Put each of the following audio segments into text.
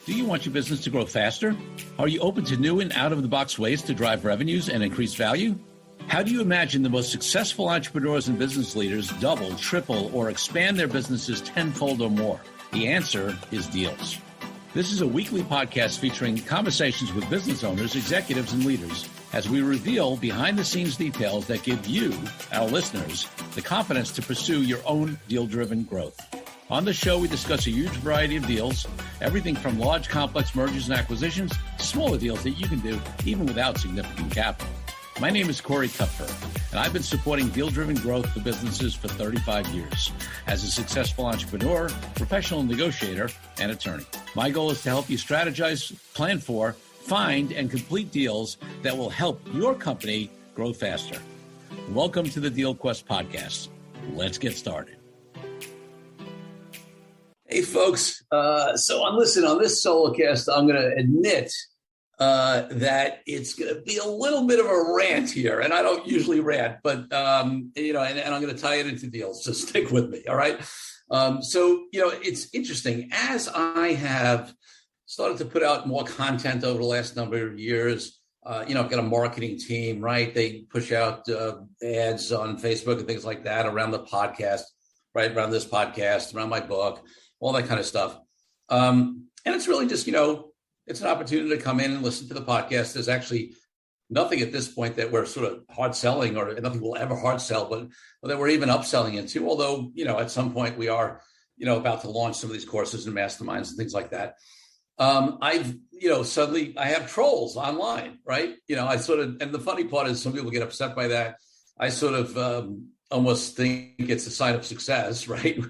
Do you want your business to grow faster? Are you open to new and out-of-the-box ways to drive revenues and increase value? How do you imagine the most successful entrepreneurs and business leaders double, triple, or expand their businesses tenfold or more? The answer is Deals. This is a weekly podcast featuring conversations with business owners, executives, and leaders as we reveal behind-the-scenes details that give you, our listeners, the confidence to pursue your own deal-driven growth. On the show, we discuss a huge variety of deals, everything from large, complex mergers and acquisitions to smaller deals that you can do even without significant capital. My name is Kupfer, and I've been supporting deal-driven growth for businesses for 35 years as a successful entrepreneur, professional negotiator, and attorney. My goal is to help you strategize, plan for, find, and complete deals that will help your company grow faster. Welcome to the DealQuest Podcast. Let's get started. Hey, folks. So on this solocast, I'm going to admit that it's going to be a little bit of a rant here. And I don't usually rant, but, and I'm going to tie it into deals. So stick with me. All right. It's interesting. As I have started to put out more content over the last number of years, I've got a marketing team, right? They push out ads on Facebook and things like that around the podcast, right? Around this podcast, around my book, all that kind of stuff. And it's really just, it's an opportunity to come in and listen to the podcast. There's actually nothing at this point that we're sort of hard selling, or nothing we'll ever hard sell, but that we're even upselling into. Although, at some point we are, about to launch some of these courses and masterminds and things like that. Suddenly I have trolls online, right? And the funny part is some people get upset by that. I sort of almost think it's a sign of success, right?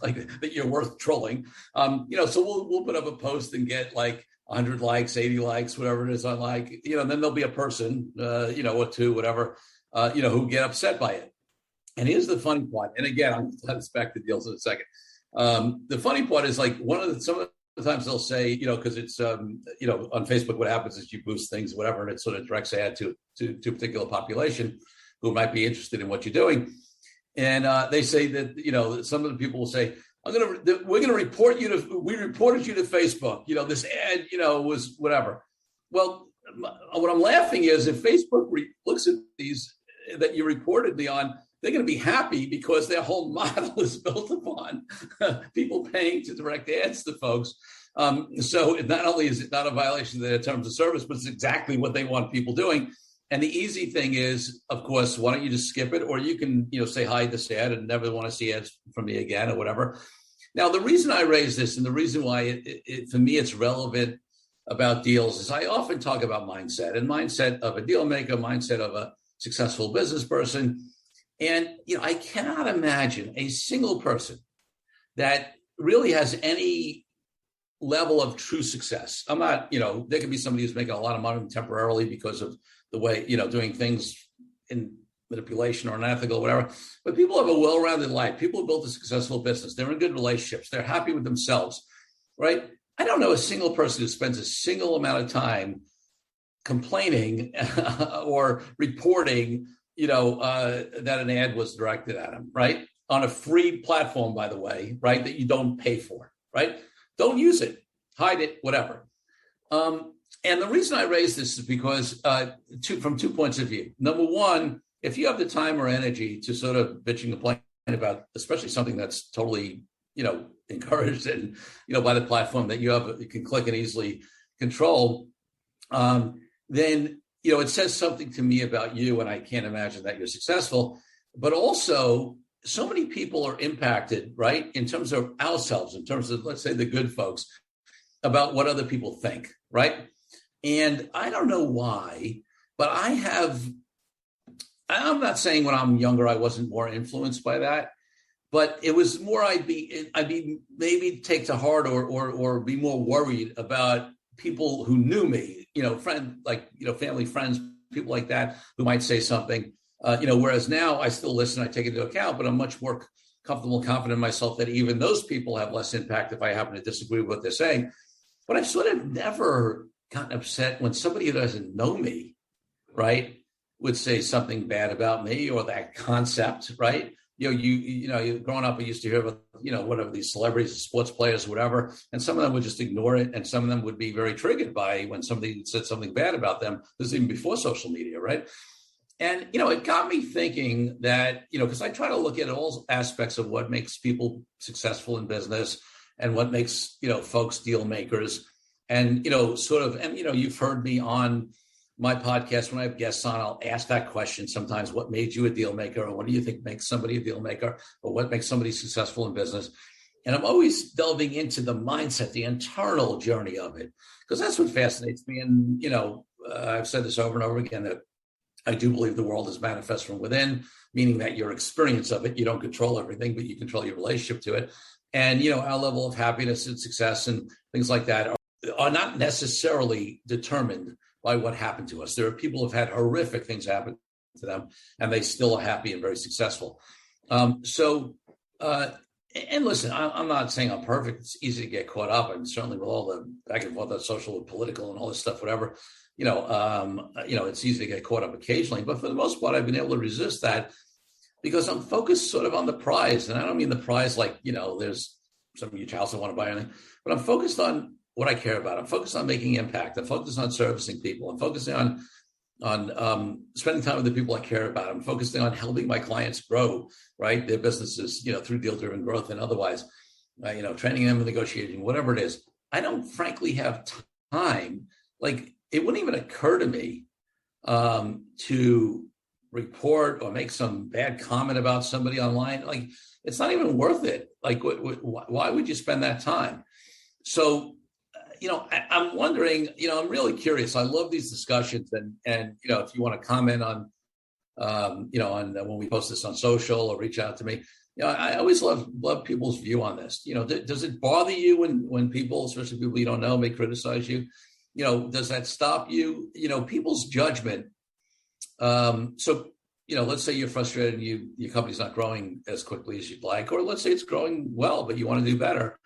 Like that you're worth trolling. So we'll put up a post and get like 100 likes, 80 likes, whatever it is on and then there'll be a person, or two, whatever, who get upset by it. And here's the funny part. And again, I'm back to deals in a second. The funny part is like some of the times they'll say, because it's, on Facebook, what happens is you boost things, whatever, and it sort of directs ad to a particular population who might be interested in what you're doing. And they say that, some of the people will say, we're going to report you we reported you to Facebook. This ad, was whatever. Well, what I'm laughing is if Facebook looks at these that you reported me on, they're going to be happy because their whole model is built upon people paying to direct ads to folks. So not only is it not a violation of their terms of service, but it's exactly what they want people doing. And the easy thing is, of course, why don't you just skip it? Or you can, say hi to this ad and never want to see ads from me again or whatever. Now, the reason I raise this and the reason why for me it's relevant about deals is I often talk about mindset of a deal maker, mindset of a successful business person. And, I cannot imagine a single person that really has any level of true success. I'm not, there could be somebody who's making a lot of money temporarily because of the way, doing things in manipulation or unethical or whatever. But people have a well-rounded life. People have built a successful business. They're in good relationships. They're happy with themselves, right? I don't know a single person who spends a single amount of time complaining or reporting, that an ad was directed at him, right? On a free platform, by the way, right? That you don't pay for, right? Don't use it, hide it, whatever. And the reason I raise this is because from 2 points of view. Number one, if you have the time or energy to sort of bitch and complain about, especially something that's totally, encouraged and, by the platform that you can click and easily control, then, it says something to me about you, and I can't imagine that you're successful. But also, so many people are impacted, right, in terms of ourselves, in terms of, let's say, the good folks, about what other people think, right? And I don't know why, but I'm not saying when I'm younger I wasn't more influenced by that, but it was more I'd be maybe take to heart or be more worried about people who knew me, family, friends, people like that who might say something, whereas now I still listen, I take it into account, but I'm much more comfortable and confident in myself that even those people have less impact if I happen to disagree with what they're saying. But I've sort of never gotten upset when somebody who doesn't know me, right, would say something bad about me or that concept, right, you growing up, I used to hear about, whatever, these celebrities, sports players, whatever, and some of them would just ignore it, and some of them would be very triggered by when somebody said something bad about them. This is even before social media, right? And, it got me thinking that, because I try to look at all aspects of what makes people successful in business and what makes, folks deal makers. And, you've heard me on my podcast when I have guests on, I'll ask that question sometimes: what made you a deal maker? Or what do you think makes somebody a deal maker? Or what makes somebody successful in business? And I'm always delving into the mindset, the internal journey of it, because that's what fascinates me. And, I've said this over and over again, that I do believe the world is manifest from within, meaning that your experience of it, you don't control everything, but you control your relationship to it. And, our level of happiness and success and things like that are not necessarily determined by what happened to us. There are people who've had horrific things happen to them, and they still are happy and very successful. And listen, I'm not saying I'm perfect. It's easy to get caught up, and certainly with all the back and forth on social and political and all this stuff, whatever, it's easy to get caught up occasionally. But for the most part, I've been able to resist that because I'm focused sort of on the prize. And I don't mean the prize like, there's some huge house I want to buy or anything, but I'm focused on what I care about. I'm focused on making impact. I'm focused on servicing people. I'm focusing on spending time with the people I care about. I'm focusing on helping my clients grow, right, their businesses, through deal-driven growth and otherwise, training them and negotiating, whatever it is. I don't frankly have time. Like, it wouldn't even occur to me to report or make some bad comment about somebody online. Like, it's not even worth it. Like, why would you spend that time? So, I'm wondering, I'm really curious. I love these discussions, and if you want to comment on, on when we post this on social or reach out to me, I always love people's view on this. Does it bother you when people, especially people you don't know, may criticize you? Does that stop you? People's judgment. Let's say you're frustrated and your company's not growing as quickly as you'd like, or let's say it's growing well, but you want to do better.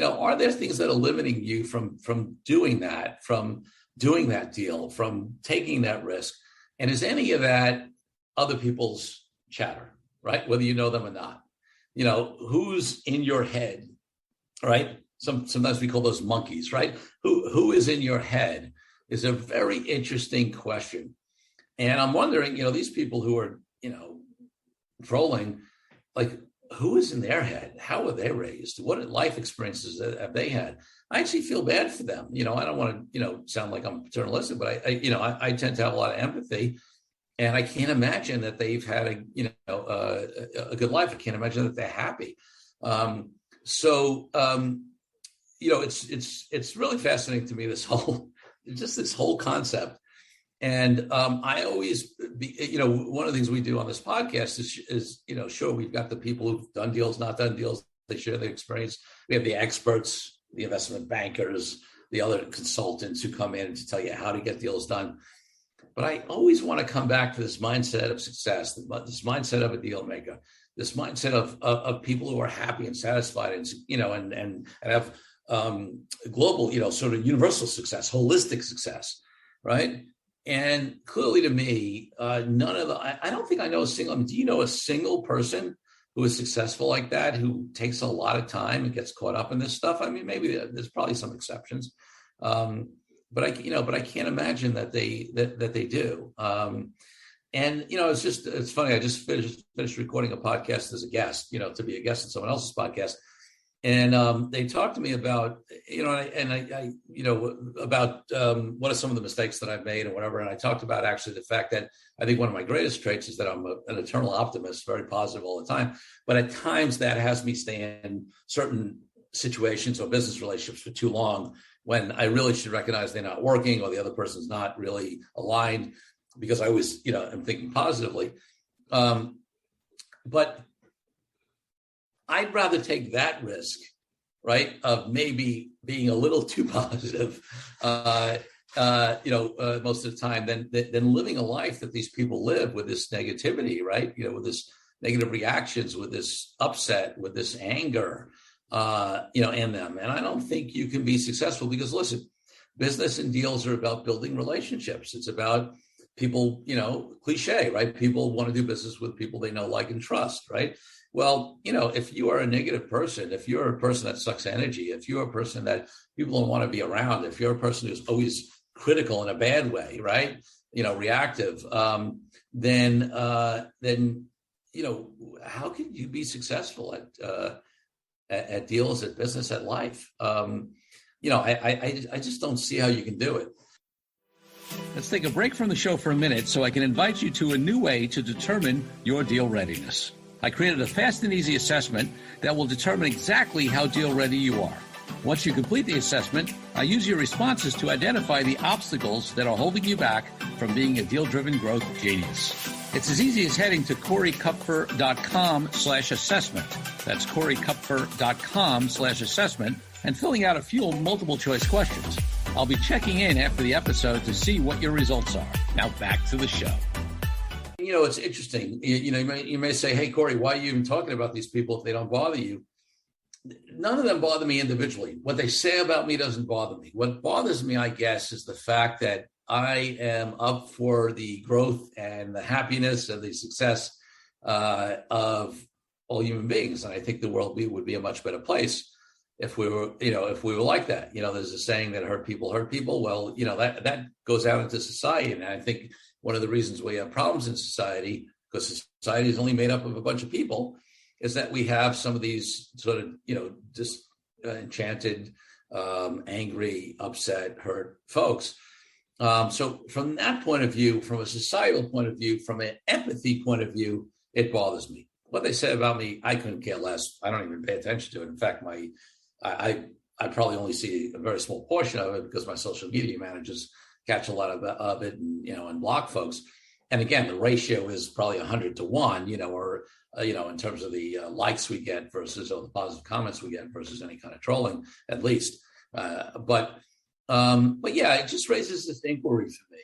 Are there things that are limiting you from doing that, from doing that deal, from taking that risk? And is any of that other people's chatter, right? Whether you know them or not, who's in your head, right? Sometimes we call those monkeys, right? Who is in your head is a very interesting question. And I'm wondering, these people who are, trolling, like, who is in their head? How were they raised? What life experiences have they had? I actually feel bad for them. I don't want to, sound like I'm paternalistic, but I tend to have a lot of empathy, and I can't imagine that they've had a good life. I can't imagine that they're happy. It's really fascinating to me, this whole concept. And I always, one of the things we do on this podcast is sure, we've got the people who've done deals, not done deals. They share their experience. We have the experts, the investment bankers, the other consultants who come in to tell you how to get deals done. But I always want to come back to this mindset of success, this mindset of a deal maker, this mindset of people who are happy and satisfied, and have global, sort of universal success, holistic success, right? And clearly, to me, none of I don't think I know a single. Do you know a single person who is successful like that, who takes a lot of time and gets caught up in this stuff? I mean, maybe there's probably some exceptions, but I can't imagine that they do. And it's funny. I just finished recording a podcast as a guest, to be a guest in someone else's podcast. And they talked to me about, about what are some of the mistakes that I've made and whatever. And I talked about actually the fact that I think one of my greatest traits is that I'm an eternal optimist, very positive all the time. But at times that has me stay in certain situations or business relationships for too long, when I really should recognize they're not working or the other person's not really aligned, because I always, am thinking positively. But I'd rather take that risk, right, of maybe being a little too positive, most of the time, than living a life that these people live with this negativity, right? With this negative reactions, with this upset, with this anger, in them. And I don't think you can be successful because, listen, business and deals are about building relationships. It's about people, cliche, right? People want to do business with people they know, like, and trust, right? Well, if you are a negative person, if you're a person that sucks energy, if you're a person that people don't want to be around, if you're a person who's always critical in a bad way, right? Reactive, then how can you be successful at deals, at business, at life? I just don't see how you can do it. Let's take a break from the show for a minute so I can invite you to a new way to determine your deal readiness. I created a fast and easy assessment that will determine exactly how deal ready you are. Once you complete the assessment, I use your responses to identify the obstacles that are holding you back from being a deal-driven growth genius. It's as easy as heading to CoreyKupfer.com/assessment. That's CoreyKupfer.com/assessment and filling out a few multiple choice questions. I'll be checking in after the episode to see what your results are. Now back to the show. It's interesting. You may say, hey, Corey, why are you even talking about these people if they don't bother you? None of them bother me individually. What they say about me doesn't bother me. What bothers me, I guess, is the fact that I am up for the growth and the happiness and the success of all human beings. And I think the world would be a much better place if we were like that. There's a saying that hurt people hurt people. Well, that goes out into society. And I think one of the reasons we have problems in society, because society is only made up of a bunch of people, is that we have some of these sort of, disenchanted, angry, upset, hurt folks. So from that point of view, from a societal point of view, from an empathy point of view, it bothers me. What they say about me, I couldn't care less. I don't even pay attention to it. In fact, I probably only see a very small portion of it because my social media managers catch a lot of it and block folks. And again, the ratio is probably 100 to 1, in terms of the likes we get versus or the positive comments we get versus any kind of trolling, at least. But yeah, it just raises this inquiry for me,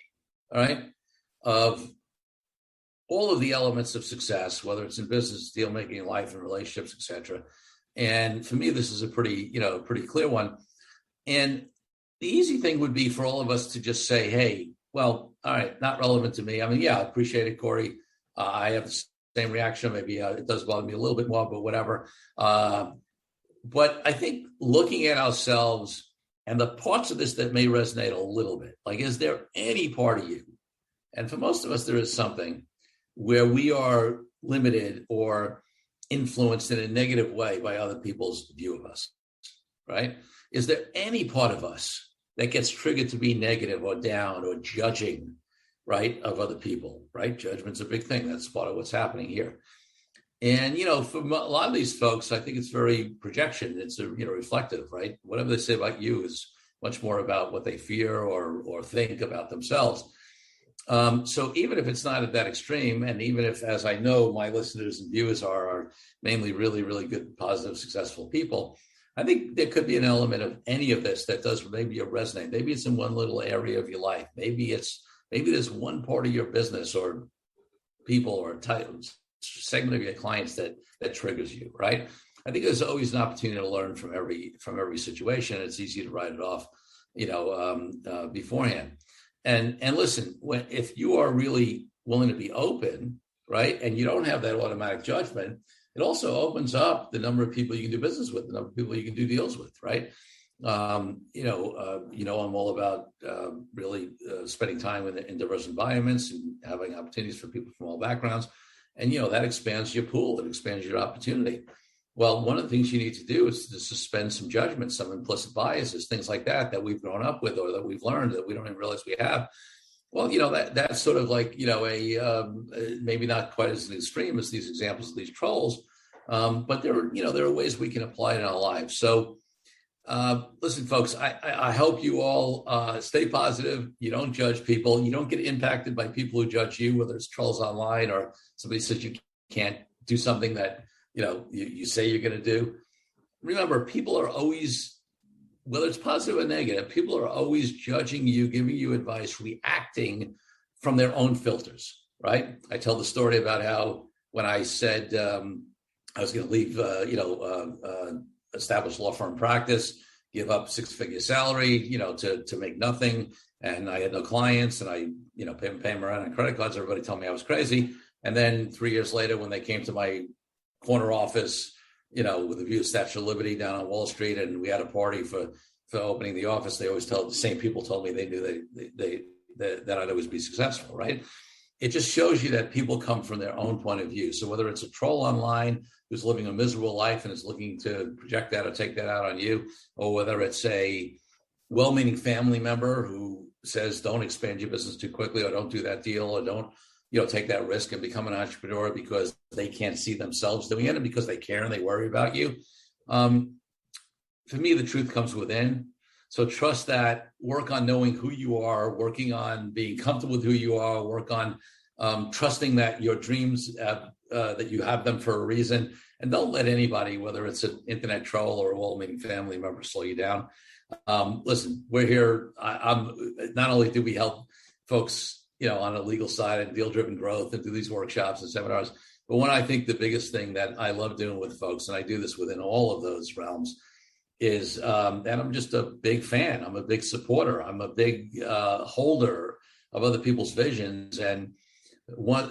all right, of all of the elements of success, whether it's in business, deal making, life, and relationships, etc. And for me, this is a pretty clear one. And the easy thing would be for all of us to just say, hey, well, all right, not relevant to me. I mean, yeah, I appreciate it, Corey. I have the same reaction. Maybe it does bother me a little bit more, but whatever. But I think looking at ourselves and the parts of this that may resonate a little bit, like, is there any part of you? And for most of us, there is something where we are limited or influenced in a negative way by other people's view of us, right? Is there any part of us that gets triggered to be negative or down or judging, right, of other people, right? Judgment's a big thing. That's part of what's happening here. And, for a lot of these folks, I think it's very projection. It's, reflective, right? Whatever they say about you is much more about what they fear or think about themselves. So even if it's not at that extreme, and even if, as I know, my listeners and viewers are mainly really, really good, positive, successful people, I think there could be an element of any of this that does maybe resonate. Maybe it's in one little area of your life. Maybe there's one part of your business or people or type segment of your clients that triggers you, right? I think there's always an opportunity to learn from every situation. It's easy to write it off, beforehand. And listen, if you are really willing to be open, right, and you don't have that automatic judgment, it also opens up the number of people you can do business with, the number of people you can do deals with, right? I'm all about really spending time in diverse environments and having opportunities for people from all backgrounds. And, that expands your pool. It expands your opportunity. Well, one of the things you need to do is to suspend some judgment, some implicit biases, things like that we've grown up with or that we've learned that we don't even realize we have. Well, that's sort of like, maybe not quite as extreme as these examples of these trolls, but there are ways we can apply it in our lives. So listen, folks, I hope you all stay positive. You don't judge people. You don't get impacted by people who judge you, whether it's trolls online or somebody says you can't do something that, you say you're going to do. Remember, people are always, whether it's positive or negative, people are always judging you, giving you advice, reacting from their own filters, right? I tell the story about how when I said I was going to leave, established law firm practice, give up 6-figure salary, to make nothing. And I had no clients and I, pay them around on credit cards. Everybody told me I was crazy. And then 3 years later, when they came to my corner office, with a view of Statue of Liberty down on Wall Street, and we had a party for opening the office. They always the same people told me they knew that I'd always be successful, right? It just shows you that people come from their own point of view. So whether it's a troll online who's living a miserable life and is looking to project that or take that out on you, or whether it's a well-meaning family member who says, don't expand your business too quickly, or don't do that deal, or don't, take that risk and become an entrepreneur because they can't see themselves doing it and because they care and they worry about you. For me, the truth comes within. So trust that, work on knowing who you are, working on being comfortable with who you are, work on trusting that your dreams, that you have them for a reason. And don't let anybody, whether it's an internet troll or a well-meaning family member, slow you down. Listen, we're here. I'm not only do we help folks, on a legal side and deal-driven growth and do these workshops and seminars, but I think the biggest thing that I love doing with folks, and I do this within all of those realms, is that I'm just a big fan. I'm a big supporter. I'm a big holder of other people's visions. And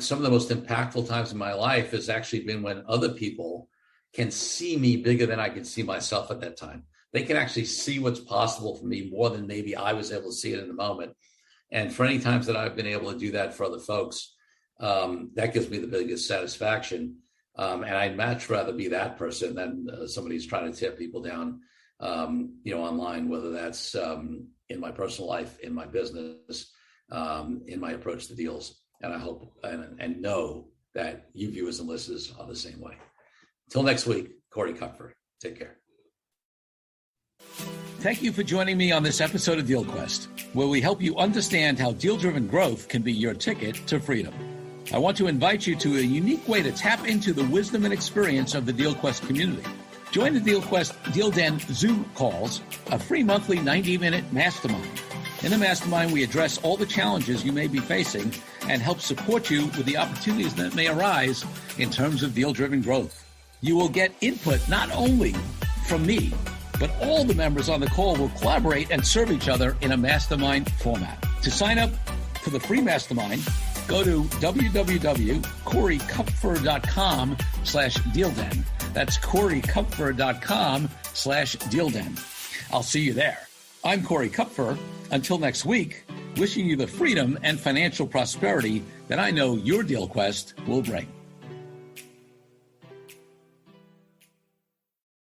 some of the most impactful times in my life has actually been when other people can see me bigger than I can see myself at that time. They can actually see what's possible for me more than maybe I was able to see it in the moment. And for any times that I've been able to do that for other folks, that gives me the biggest satisfaction. And I'd much rather be that person than somebody who's trying to tip people down, online, whether that's in my personal life, in my business, in my approach to deals. And I hope and know that you viewers and listeners are the same way. Until next week, Corey Kupfer. Take care. Thank you for joining me on this episode of DealQuest, where we help you understand how deal-driven growth can be your ticket to freedom. I want to invite you to a unique way to tap into the wisdom and experience of the DealQuest community. Join the DealQuest Deal Den Zoom calls, a free monthly 90-minute mastermind. In the mastermind, we address all the challenges you may be facing and help support you with the opportunities that may arise in terms of deal-driven growth. You will get input not only from me, but all the members on the call will collaborate and serve each other in a mastermind format. To sign up for the free mastermind, go to www.coreykupfer.com/dealden. That's coreykupfer.com/dealden. I'll see you there. I'm Corey Kupfer. Until next week, wishing you the freedom and financial prosperity that I know your DealQuest will bring.